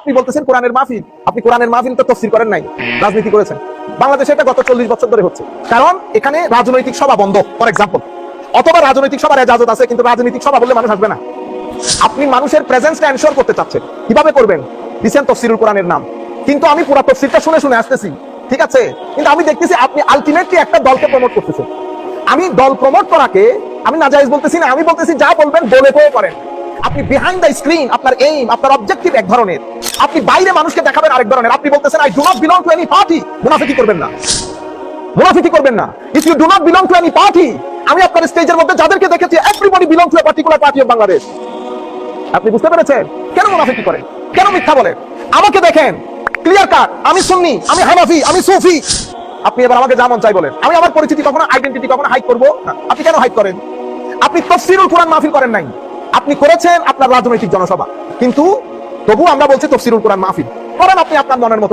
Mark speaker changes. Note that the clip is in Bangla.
Speaker 1: আপনি বলতেছেন কোরআনের মাহফিল, আপনি কোরআনের মাহফিল তো তাফসীর করেন নাই, রাজনীতি করেছেন। বাংলাদেশে এটা গত 40 বছর ধরে হচ্ছে, কারণ এখানে রাজনৈতিক সভা বন্ধ, ফর এক্সাম্পল। অথবা রাজনৈতিক সভার এজাজত আছে, কিন্তু রাজনৈতিক সভা বললে মানুষ আসবে না। আপনি মানুষের প্রেজেন্সটা এনশিওর করতে চাচ্ছেন, কিভাবে করবেন? দিচ্ছেন তাফসীরুল কোরআনের নাম, কিন্তু আমি পুরো তাফসীরটা শুনে শুনে আসতেছি, ঠিক আছে? কিন্তু আমি দেখতেছি আপনি আলটিমেটলি একটা দলকে প্রমোট করতেছেন। আমি দল প্রমোট করাকে আমি নাজায়েজ বলতেছি না, আমি বলতেছি যা বলবেন বলে বলে করেন। আপনি বিহাইন্ড দ্য স্ক্রিন আপনার এইম, আপনার অবজেক্টিভ এক ধরনের, আপনি বাইরে মানুষকে দেখাবেন আরেক ধরনের। আপনি বলতেছেন I do not belong to any party, মুনাফিকি করবেন না, মুনাফিকি করবেন না। If you do not belong to any party, আমি আপনার স্টেজের মধ্যে যাদেরকে দেখেছি everybody belong to a particular party of Bangladesh. আপনি বুঝতে পেরেছেন কেন মুনাফিকি করেন, কেন মিথ্যা বলেন? আমাকে দেখেন ক্লিয়ার কাট, আমি সুন্নি, আমি হানাফি, আমি সুফি। আপনি এবার আমাকে যা মন চাই বলেন, আমি আমার পরিচিতি কখনো আইডেন্টিটি কখনো হাইড করবো না। আপনি কেন হাইড করেন? আপনি তাফসীরুল কোরআন মাহফিল করেন নাই, আপনি করেছেন আপনার রাজনৈতিক জনসভা, কিন্তু তবু আমরা বলছি তাফসীরুল কোরআন মাহফিল করেন আপনি আপনার মনের মতো।